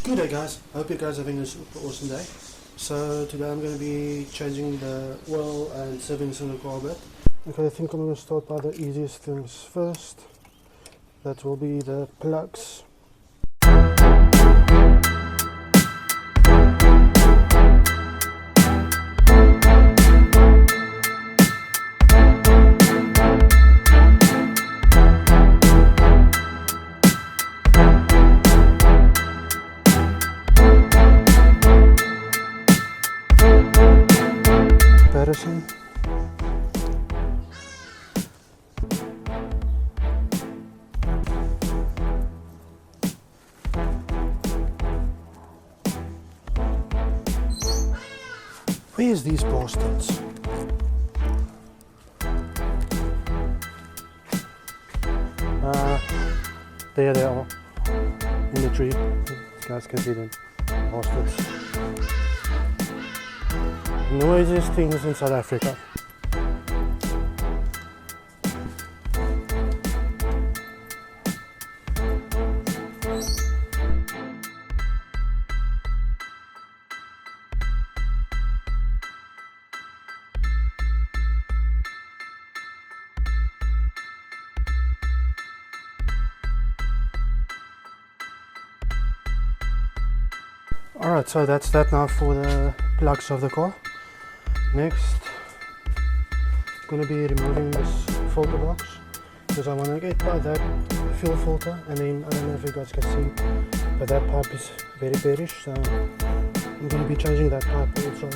Good day guys, hope you guys are having a super awesome day. So today I'm going to be changing the oil and servicing the car a bit. Okay, I think I'm going to start by the easiest things first. That will be the plugs. Comparison. Where's these bastards? There they are, in the tree. You guys can see them, bastards. Noisiest things in South Africa. Alright, so that's that now for the plugs of the car. Next, I'm going to be removing this filter box because I want to get by that fuel filter, and then I don't know if you guys can see, but that pipe is very bearish, so I'm going to be changing that pipe also.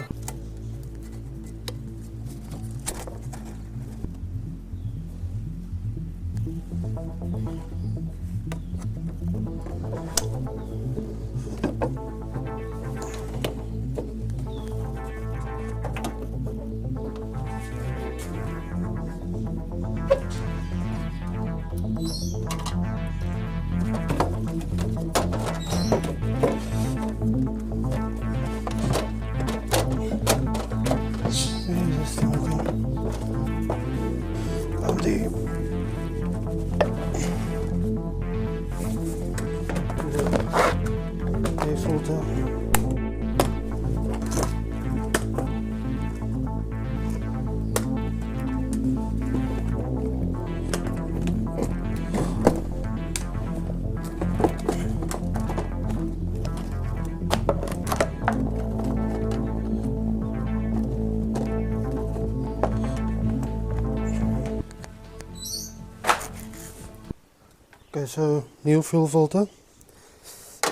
Okay, so new fuel filter,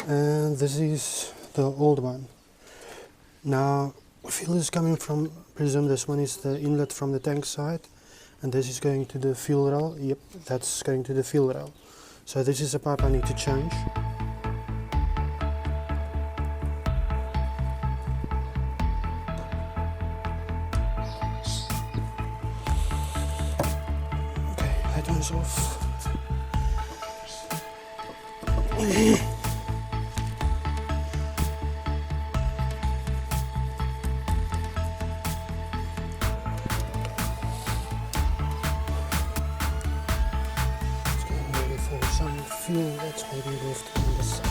and this is the old one. Now fuel is coming from, presume this one is the inlet from the tank side, and this is going to the fuel rail. Yep, that's going to the fuel rail. So this is a pipe I need to change. Okay, that one's off. Some fuel that's maybe left on the side.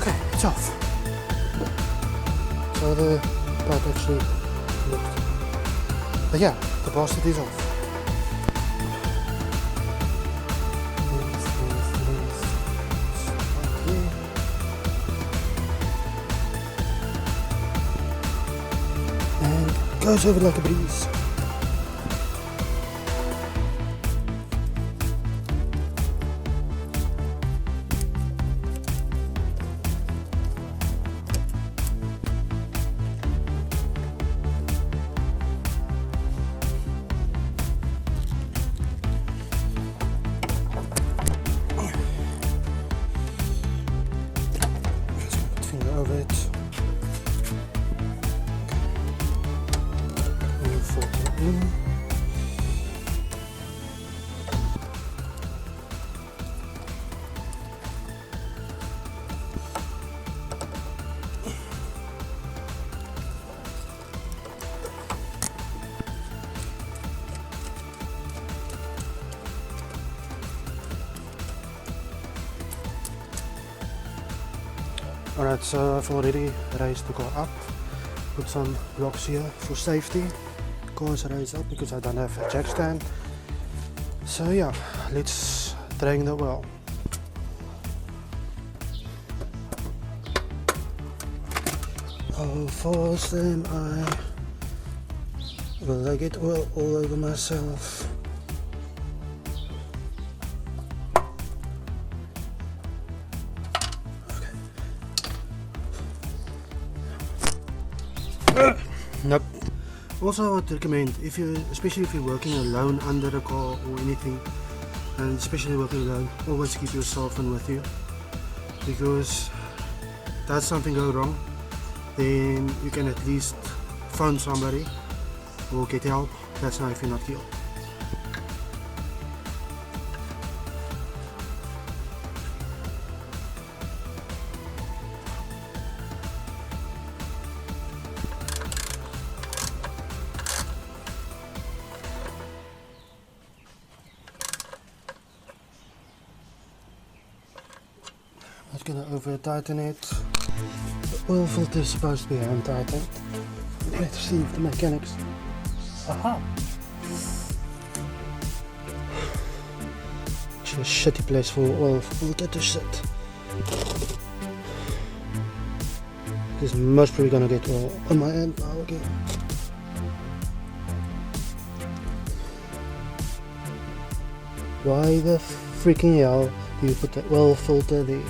Okay, it's off. So the pipe actually looked. But yeah, the bastard is off. And goes over like a breeze. Finger over it. 40. Alright, so I've already raised the car up, put some blocks here for safety. The car is raised up because I don't have a jack stand. So yeah, let's drain the oil. How fast am I? Will I get oil all over myself? Nope. Also, I would recommend, especially if you're working alone under a car or anything, and especially working alone, always keep your cell phone with you, because does something go wrong, then you can at least phone somebody or get help. That's not if you're not killed. I'm not gonna over tighten it. The oil filter is supposed to be hand tightened. Let's see if the mechanics. Aha! Actually a shitty place for oil filter to sit. This is most probably gonna get oil on my end now again. Why the freaking hell do you put the oil filter there?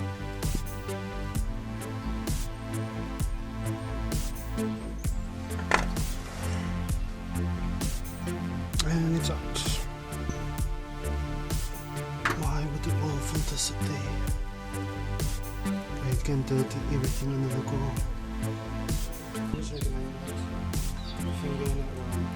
And it's out. Why would the oil filter sit there? It can dirty everything in the car. Just recommend that. Finger in it around.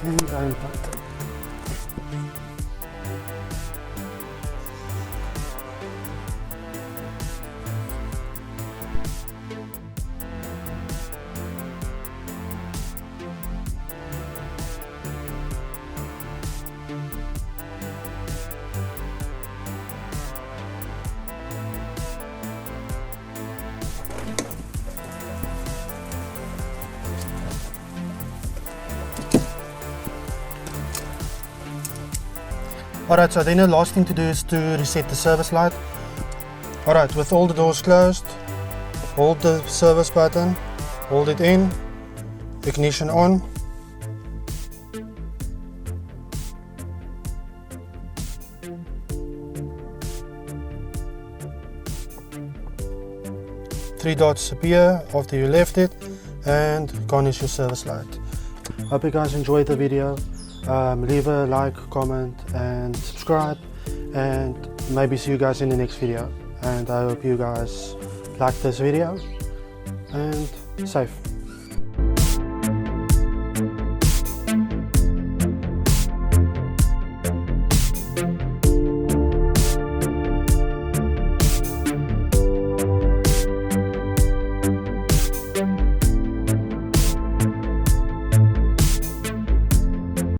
And I'm tight. Alright, so then the last thing to do is to reset the service light. Alright, with all the doors closed, hold the service button, hold it in, ignition on. Three dots appear after you left it, and garnish your service light. Hope you guys enjoyed the video. Leave a like, comment and subscribe, and maybe see you guys in the next video. And I hope you guys like this video, and safe.